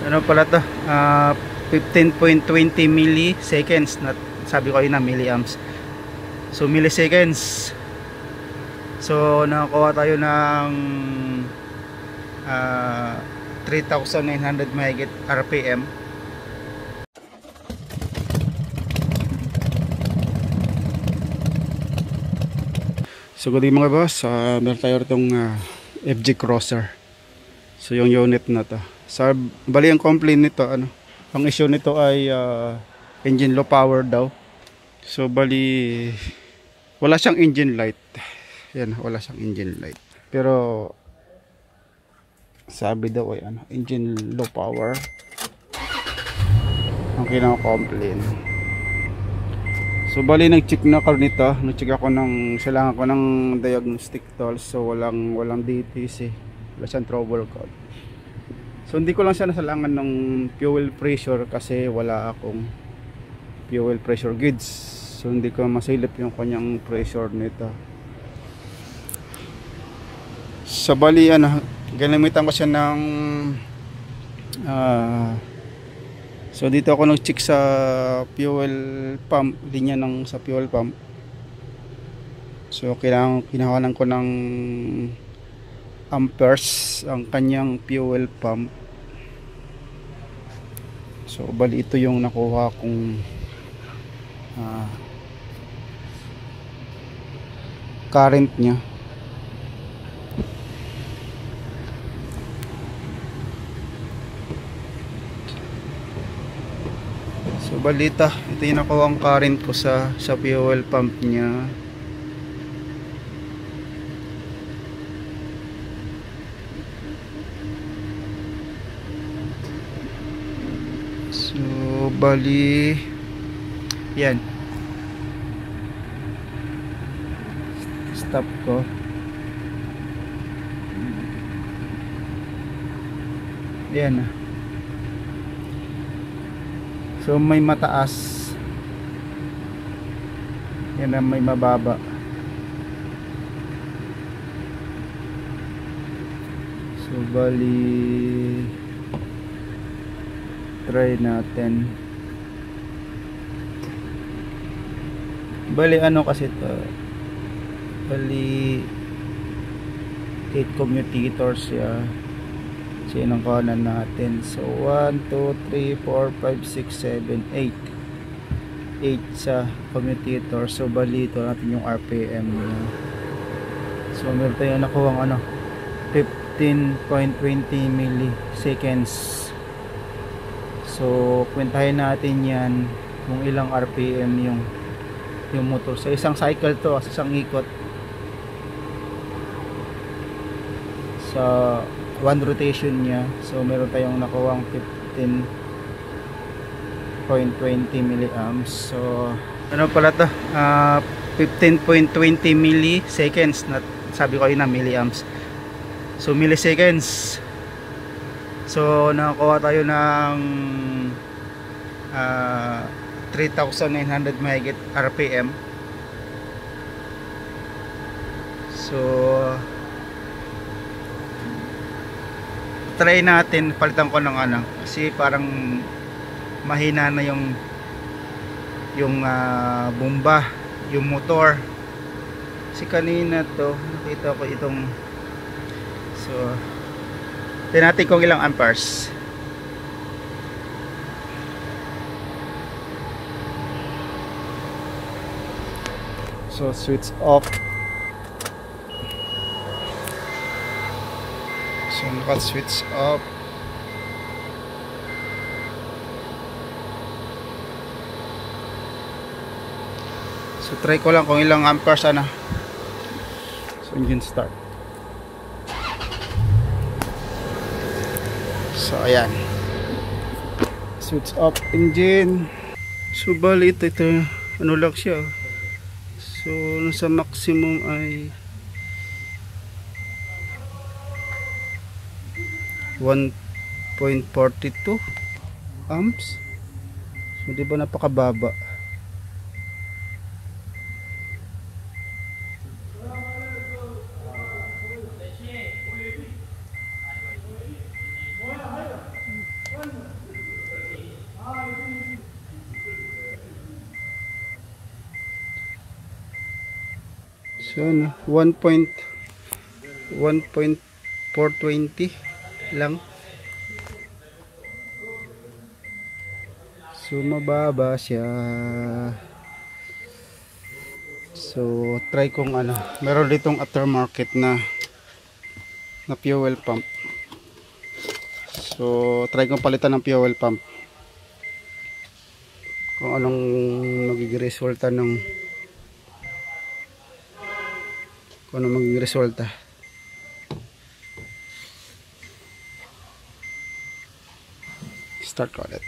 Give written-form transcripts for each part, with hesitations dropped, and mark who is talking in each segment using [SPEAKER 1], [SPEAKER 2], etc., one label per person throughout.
[SPEAKER 1] Ano pala to? 15.20 milliseconds. Sabi ko na milliamps. So milliseconds. So nakakuha tayo ng 3,900 mahigit RPM. So good evening mga boss. Meron tayo itong FG Crosser. So yung unit na to. Bali ang complaint nito, ang issue nito ay engine low power daw. So bali wala siyang engine light. Yan, wala siyang engine light. Pero sabi daw ay engine low power ang kinaka-complain. So bali nag-check na ako nito, nag-check ako kailangan ko ng diagnostic tools. So walang DTC, wala siyang trouble code. So hindi ko lang siya nasalangan ng fuel pressure kasi wala akong fuel pressure gauge. So hindi ko masilip yung kanyang pressure nito. So bali ginamitan ko siya ng so dito ako nag-check sa fuel pump, linya sa fuel pump. So kinahawalan ko ng amperes ang kanyang fuel pump. So bali ito yung nakuha kong current nya. So balita, ito yung nakuha ang current ko sa fuel pump nya. So bali yan, stop ko. Yan so may mataas, yan na may mababa. So bali try natin. Bali kasi to, bali 8 commutators siya. So yun ang kanan natin. So 1, 2, 3, 4, 5, 6, 7, 8 sa commutator. So bali ito natin yung RPM niya. So meron tayo nakuha 15.20 milliseconds. So kwentahin natin yan kung ilang RPM yung motor. So isang cycle to, isang ikot. So one rotation niya. So meron tayong nakuha 15.20 milliamps. So ano pala to? 15.20 milliseconds. Sabi ko na milliamps. So milliseconds. So nakakuha tayo ng 3,900 mahigit RPM. So try natin, palitan ko ng kasi parang mahina na yung bomba, yung motor. Kasi kanina to nakita ko itong, so tingnan natin kung ilang amperes. So switch off. So naka-switch off. So try ko lang kung ilang amperes So engine start. So ayan. Switch off engine. So bali ito lang siya. So nasa maximum ay 1.42 amps. So di ba napakababa? So ano, 1.420 lang. So mababa siya. So try kong ano, meron ditong aftermarket na fuel pump. So try kong palitan ng fuel pump. Kung anong magiging resulta ng start ko ulit.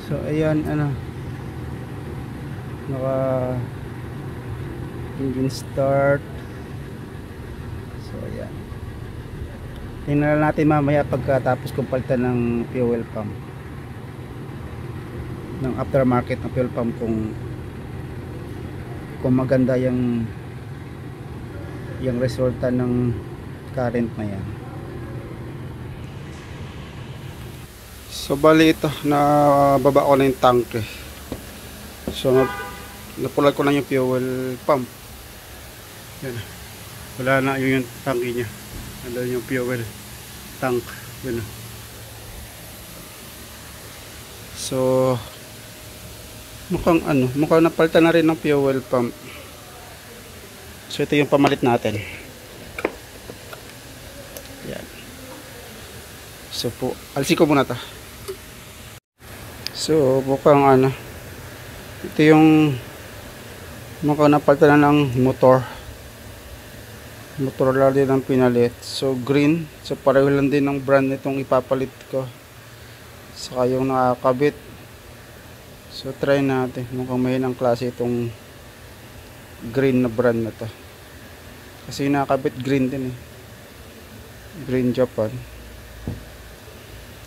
[SPEAKER 1] So ayan, ano, naka engine start. So ayan, tingnan natin mamaya pagkatapos kong palitan ng fuel pump, ng aftermarket na fuel pump, kung maganda yung resulta ng current na yan. So bali ito, nababa ko na yung tank eh. So napulag ko na yung fuel pump. Yan, wala na yung tanki nya, nandun yung fuel tank. Yan. So mukhang napalitan na rin ng fuel pump. So ito yung pamalit natin. Yan. So po, alisin ko muna to. So mukhang ito yung mukhang napalitan na ng motor lang din ang pinalit. So green, so pareho lang din ng brand nitong ipapalit ko, saka yung nakakabit. So try natin, mukhang mahinang klase itong green na brand na to, kasi yung nakakabit green din eh, Green Japan.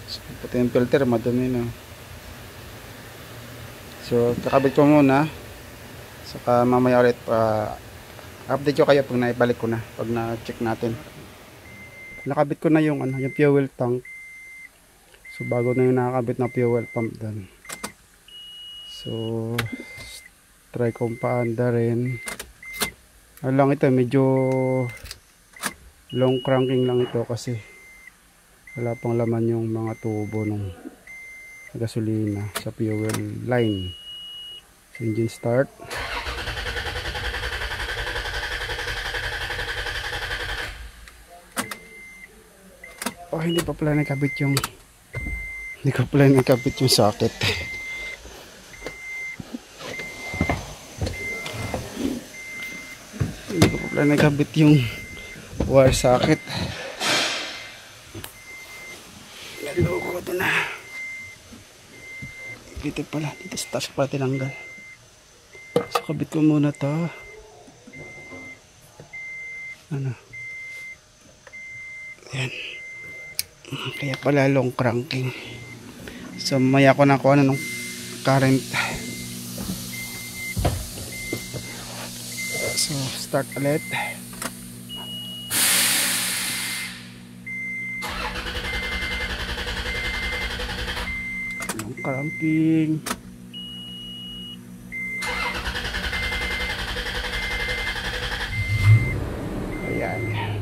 [SPEAKER 1] So pati yung filter madumi na. So kakabit ko muna, saka mamaya ulit update ko kayo pag naibalik ko na, pag na-check natin. Nakabit ko na yung yung fuel tank. So bago na yung nakakabit na fuel pump doon. So try kong paanda rin. Lang ito, medyo long cranking lang ito kasi wala pang laman yung mga tubo ng gasolina sa fuel line. So, engine start. Oh, hindi ko pala nakabit yung socket. Hindi ko pala nakabit yung wire socket. Naloko ito na. Dito pala, dito sa taas pala tinanggal. So kabit ko muna to. Ayan. Kaya pala long cranking. So maya ko na kuha ng current. So start ulit. Long cranking. Ayan.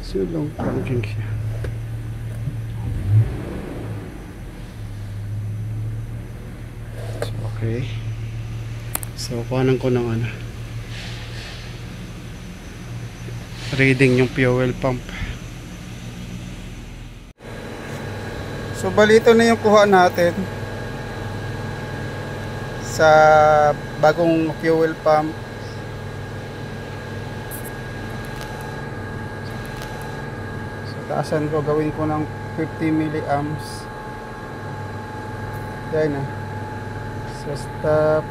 [SPEAKER 1] So long cranking siya. So okay. So kuhanan ko ng reading yung fuel pump. So balito na yung kuha natin sa bagong fuel pump. So taasan ko, gawin ko ng 50 milliamps. Yan na. So stop.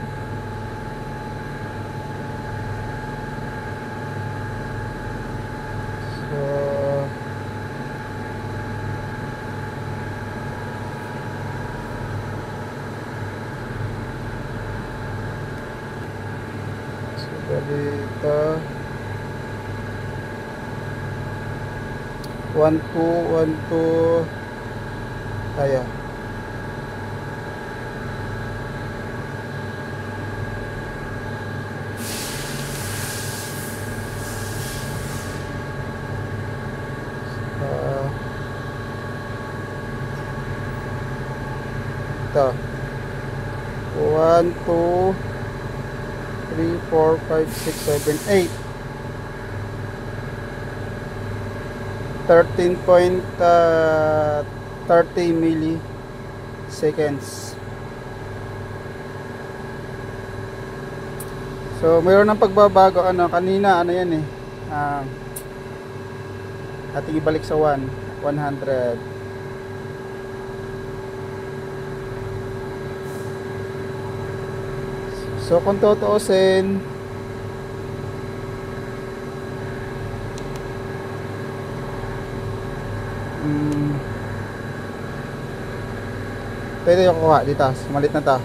[SPEAKER 1] dito 1212 tayo. Ito 1 2 3 4 5 6 7 8 13.30 milliseconds. So mayroon ng pagbabago, ano kanina, ano yan eh, ating ibalik sa 100. So kung tutuusin, pwede yung kuha dito, malit na to.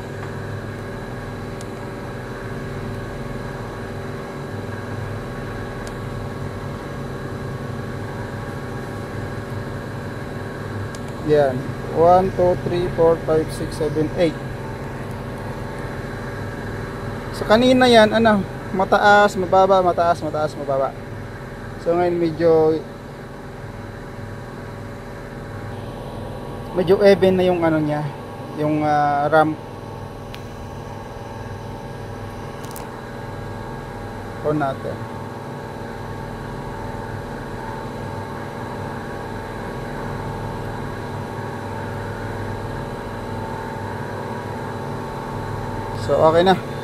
[SPEAKER 1] Yan 1, 2, 3, 4, 5, 6, 7, 8. So kanina yan, ano, mataas, mababa, mataas, mataas, mababa. So ngayon medyo even na yung ano niya, yung ramp. On natin. So okay na.